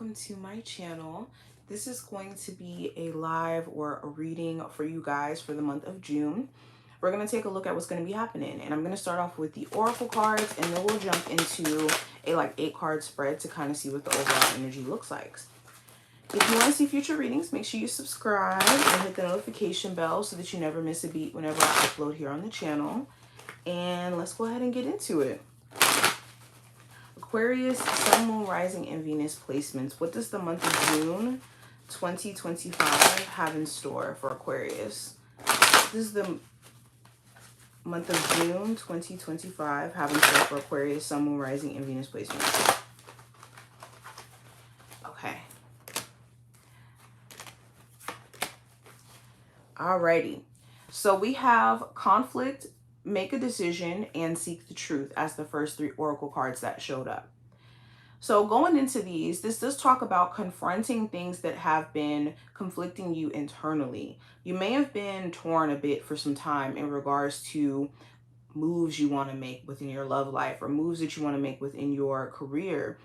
Welcome to my channel. This is going to be a live or a reading for you guys for the month of June. We're going to take a look at what's going to be happening, and I'm going to start off with the oracle cards, and then we'll jump into a 8-card spread to kind of see what the overall energy looks like. If you want to see future readings, make sure you subscribe and hit the notification bell so that you never miss a beat whenever I upload here on the channel. And let's go ahead and get into it. Aquarius, Sun, Moon, Rising, and Venus placements. What does the month of June 2025 have in store for Aquarius? This is the month of June 2025 have in store for Aquarius, Sun, Moon, Rising, and Venus placements. Okay. Alrighty. So we have conflict, make a decision, and seek the truth as the first 3 oracle cards that showed up. So going into these, this does talk about confronting things that have been conflicting you internally. You may have been torn a bit for some time in regards to moves you want to make within your love life or moves that you want to make within your career,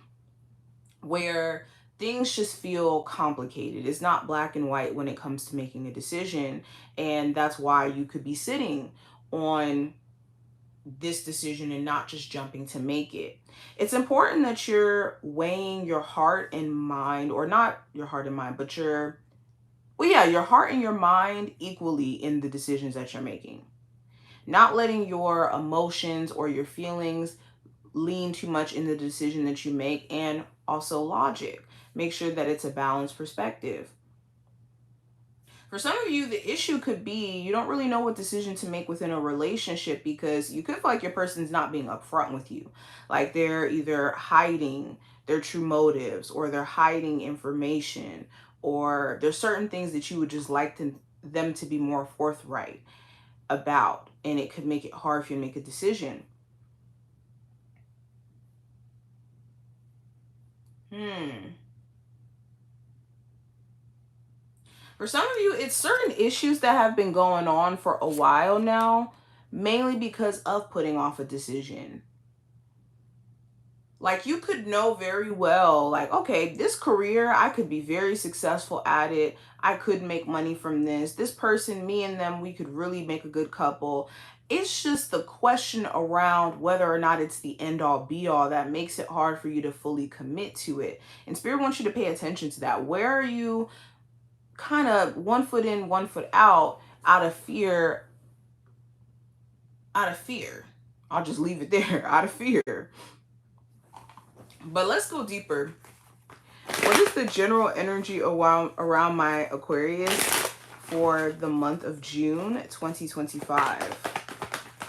where things just feel complicated. It's not black and white when it comes to making a decision. And that's why you could be sitting on this decision and not just jumping to make it. It's important that you're weighing your heart and mind, or not your heart and mind, but your heart and your mind equally in the decisions that you're making. Not letting your emotions or your feelings lean too much in the decision that you make, and also logic. Make sure that it's a balanced perspective. For some of you, the issue could be you don't really know what decision to make within a relationship, because you could feel like your person's not being upfront with you. Like they're either hiding their true motives, or they're hiding information, or there's certain things that you would just like them to be more forthright about. And it could make it hard for you to make a decision. For some of you, it's certain issues that have been going on for a while now, mainly because of putting off a decision. Like you could know very well, like, okay, this career, I could be very successful at it. I could make money from this. This person, me and them, we could really make a good couple. It's just the question around whether or not it's the end all be all that makes it hard for you to fully commit to it. And Spirit wants you to pay attention to that. Where are you kind of one foot in, one foot out of fear? I'll just leave it there. Out of fear. But let's go deeper. What is the general energy around my Aquarius for the month of June 2025?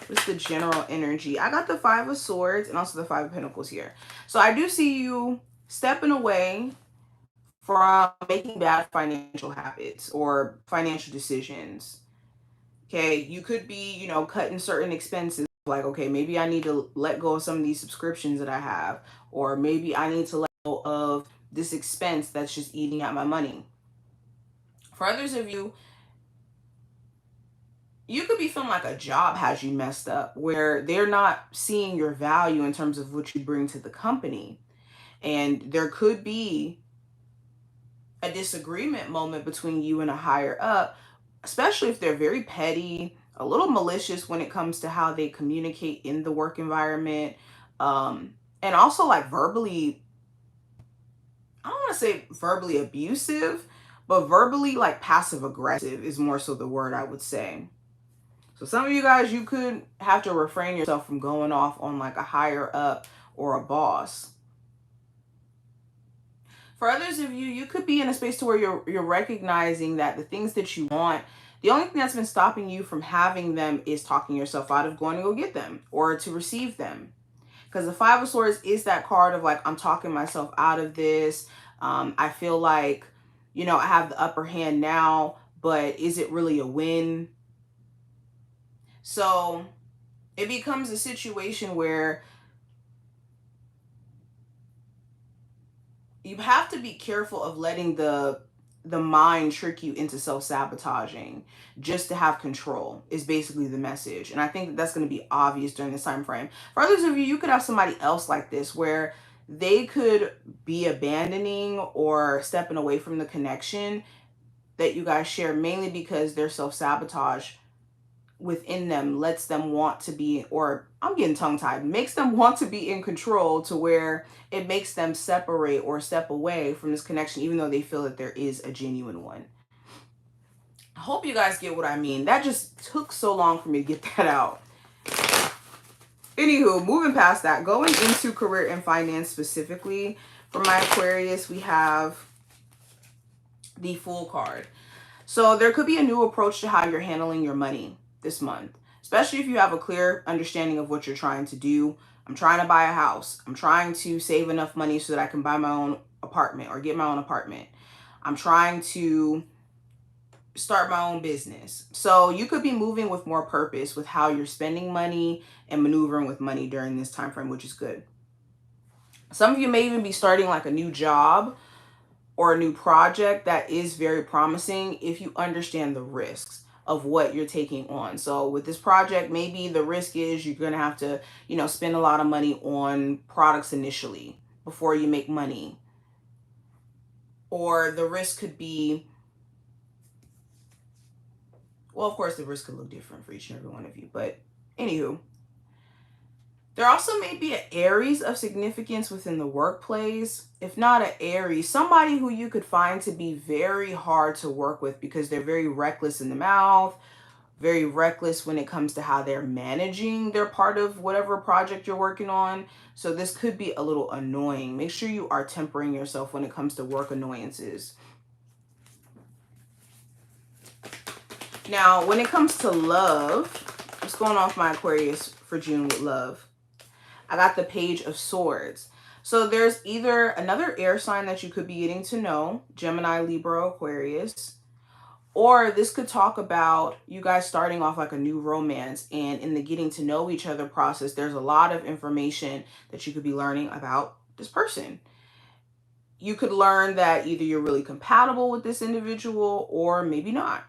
What's the general energy? I got the 5 of Swords and also the 5 of Pentacles here. So I do see you stepping away from making bad financial habits or financial decisions. Okay, you could be, cutting certain expenses. Like, okay, maybe I need to let go of some of these subscriptions that I have, or maybe I need to let go of this expense that's just eating at my money. For others of you, you could be feeling like a job has you messed up, where they're not seeing your value in terms of what you bring to the company. And there could be a disagreement moment between you and a higher up, especially if they're very petty, a little malicious when it comes to how they communicate in the work environment. And also like verbally, I don't want to say verbally abusive, but verbally like passive aggressive is more so the word I would say. So some of you guys, you could have to refrain yourself from going off on like a higher up or a boss. For others of you, you could be in a space to where you're recognizing that the things that you want, the only thing that's been stopping you from having them is talking yourself out of going to go get them or to receive them. Because the 5 of Swords is that card of like, I'm talking myself out of this. I feel like, I have the upper hand now, but is it really a win? So it becomes a situation where you have to be careful of letting the mind trick you into self-sabotaging just to have control is basically the message. And I think that's going to be obvious during this time frame. For others of you, you could have somebody else like this where they could be abandoning or stepping away from the connection that you guys share, mainly because their self-sabotage within them lets them want to be, or I'm getting tongue tied, makes them want to be in control, to where it makes them separate or step away from this connection, even though they feel that there is a genuine one. I hope you guys get what I mean. That just took so long for me to get that out. Anywho, moving past that, going into career and finance specifically, for my Aquarius, we have the Fool card. So there could be a new approach to how you're handling your money this month, especially if you have a clear understanding of what you're trying to do. I'm trying to buy a house. I'm trying to save enough money so that I can buy my own apartment or get my own apartment. I'm trying to start my own business. So you could be moving with more purpose with how you're spending money and maneuvering with money during this time frame, which is good. Some of you may even be starting like a new job or a new project that is very promising if you understand the risks of what you're taking on. So with this project, maybe the risk is you're going to have to, spend a lot of money on products initially before you make money. Or the risk could be, well, of course, the risk could look different for each and every one of you. But anywho, there also may be an Aries of significance within the workplace. If not an Aries, somebody who you could find to be very hard to work with because they're very reckless in the mouth, very reckless when it comes to how they're managing their part of whatever project you're working on. So this could be a little annoying. Make sure you are tempering yourself when it comes to work annoyances. Now, when it comes to love, what's going on with my Aquarius for June with love? I got the Page of Swords. So there's either another air sign that you could be getting to know, Gemini, Libra, Aquarius, or this could talk about you guys starting off like a new romance, and in the getting to know each other process, there's a lot of information that you could be learning about this person. You could learn that either you're really compatible with this individual or maybe not.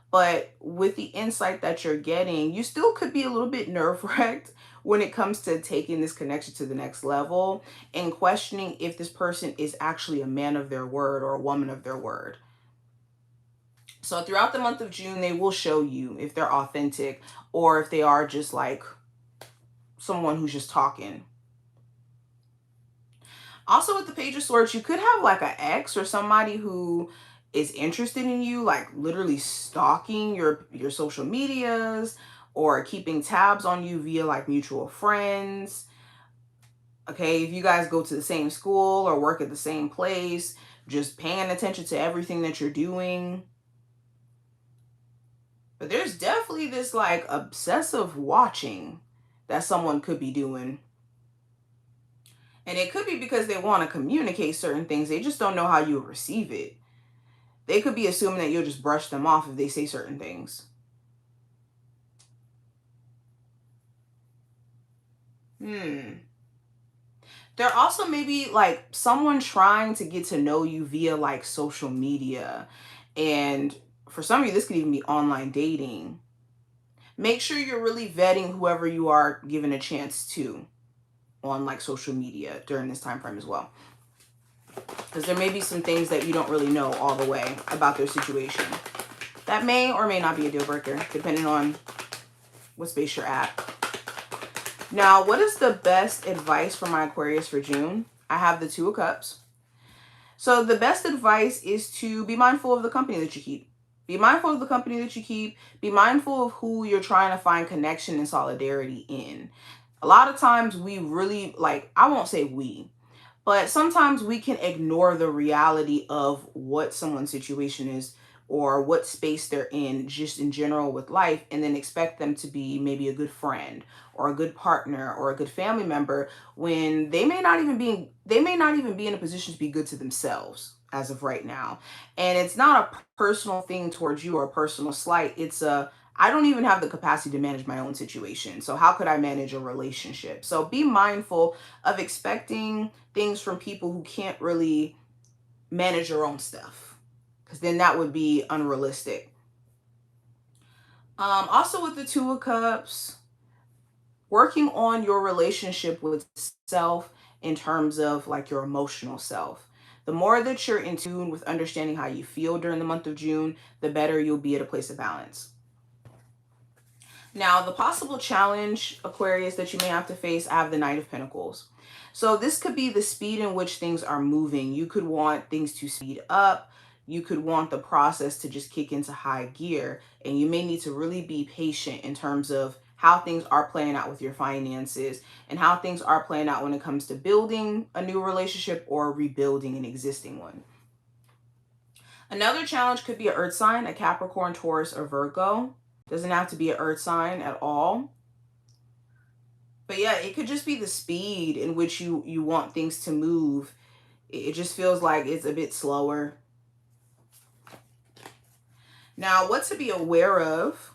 But with the insight that you're getting, you still could be a little bit nerve-wracked when it comes to taking this connection to the next level and questioning if this person is actually a man of their word or a woman of their word. So throughout the month of June, they will show you if they're authentic or if they are just like someone who's just talking. Also with the Page of Swords, you could have like an ex or somebody who is interested in you, like literally stalking your social medias or keeping tabs on you via like mutual friends. Okay, if you guys go to the same school or work at the same place, just paying attention to everything that you're doing. But there's definitely this like obsessive watching that someone could be doing. And it could be because they want to communicate certain things. They just don't know how you'll receive it. They could be assuming that you'll just brush them off if they say certain things. There also may be like someone trying to get to know you via like social media. And for some of you, this could even be online dating. Make sure you're really vetting whoever you are giving a chance to on like social media during this time frame as well. Because there may be some things that you don't really know all the way about their situation. That may or may not be a deal breaker, depending on what space you're at. Now, what is the best advice for my Aquarius for June? I have the Two of Cups. So the best advice is to be mindful of the company that you keep. Be mindful of the company that you keep. Be mindful of who you're trying to find connection and solidarity in. A lot of times we really, like, I won't say we, but sometimes we can ignore the reality of what someone's situation is or what space they're in just in general with life, and then expect them to be maybe a good friend or a good partner or a good family member when they may not even be in a position to be good to themselves as of right now. And it's not a personal thing towards you or a personal slight. It's a, I don't even have the capacity to manage my own situation. So how could I manage a relationship? So be mindful of expecting things from people who can't really manage your own stuff, because then that would be unrealistic. Also with the Two of Cups, working on your relationship with self in terms of like your emotional self. The more that you're in tune with understanding how you feel during the month of June, the better you'll be at a place of balance. Now, the possible challenge, Aquarius, that you may have to face, I have the Knight of Pentacles. So this could be the speed in which things are moving. You could want things to speed up. You could want the process to just kick into high gear. And you may need to really be patient in terms of how things are playing out with your finances and how things are playing out when it comes to building a new relationship or rebuilding an existing one. Another challenge could be an earth sign, a Capricorn, Taurus, or Virgo. Doesn't have to be an earth sign at all. But yeah, it could just be the speed in which you want things to move. It just feels like it's a bit slower. Now, what to be aware of,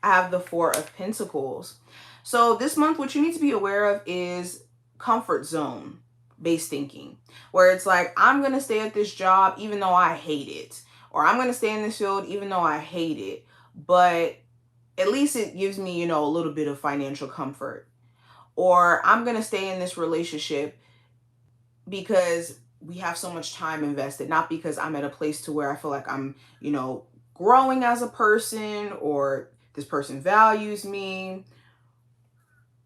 I have the Four of Pentacles. So this month, what you need to be aware of is comfort zone based thinking, where it's like, I'm going to stay at this job even though I hate it, or I'm going to stay in this field even though I hate it, but at least it gives me, you know, a little bit of financial comfort. Or I'm going to stay in this relationship because we have so much time invested, not because I'm at a place to where I feel like I'm, you know, growing as a person, or this person values me,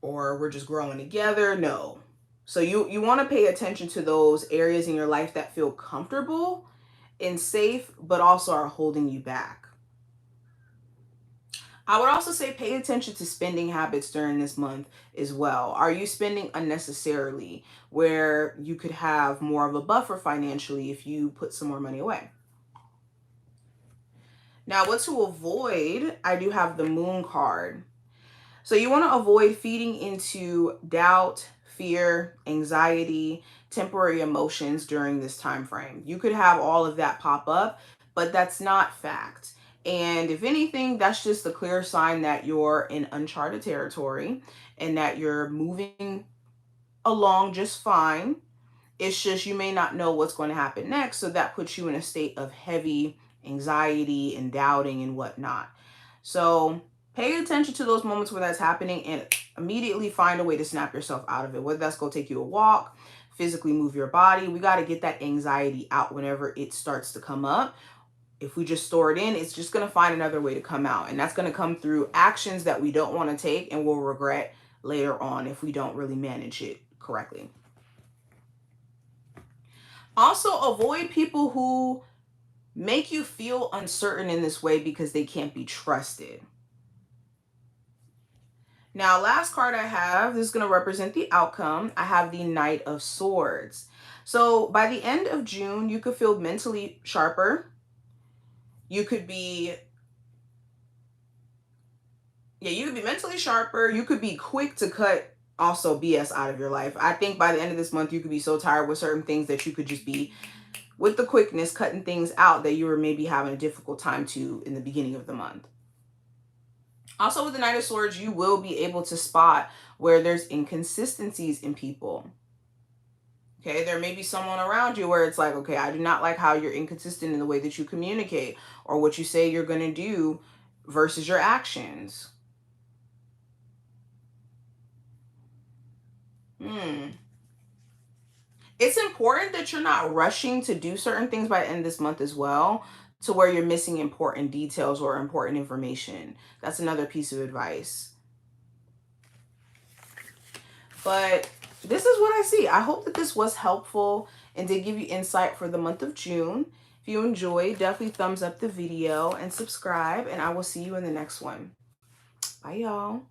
or we're just growing together. No. So you want to pay attention to those areas in your life that feel comfortable and safe, but also are holding you back. I would also say pay attention to spending habits during this month as well. Are you spending unnecessarily, where you could have more of a buffer financially if you put some more money away? Now, what to avoid, I do have the Moon card. So you want to avoid feeding into doubt, fear, anxiety, temporary emotions during this time frame. You could have all of that pop up, but that's not fact. And if anything, that's just a clear sign that you're in uncharted territory and that you're moving along just fine. It's just you may not know what's going to happen next. So that puts you in a state of heavy anxiety and doubting and whatnot. So pay attention to those moments where that's happening and immediately find a way to snap yourself out of it. Whether that's go take you a walk, physically move your body. We got to get that anxiety out whenever it starts to come up. If we just store it in, it's just going to find another way to come out. And that's going to come through actions that we don't want to take and we'll regret later on if we don't really manage it correctly. Also, avoid people who make you feel uncertain in this way because they can't be trusted. Now, last card I have, this is going to represent the outcome. I have the Knight of Swords. So by the end of June, you could feel mentally sharper. You could be, you could be mentally sharper. You could be quick to cut also BS out of your life. I think by the end of this month, you could be so tired with certain things that you could just be, with the quickness, cutting things out that you were maybe having a difficult time to in the beginning of the month. Also, with the Knight of Swords, you will be able to spot where there's inconsistencies in people. Okay, there may be someone around you where it's like, okay, I do not like how you're inconsistent in the way that you communicate or what you say you're going to do versus your actions. It's important that you're not rushing to do certain things by the end of this month as well, to where you're missing important details or important information. That's another piece of advice. But this is what I see. I hope that this was helpful and did give you insight for the month of June. If you enjoyed, definitely thumbs up the video and subscribe, and I will see you in the next one. Bye, y'all.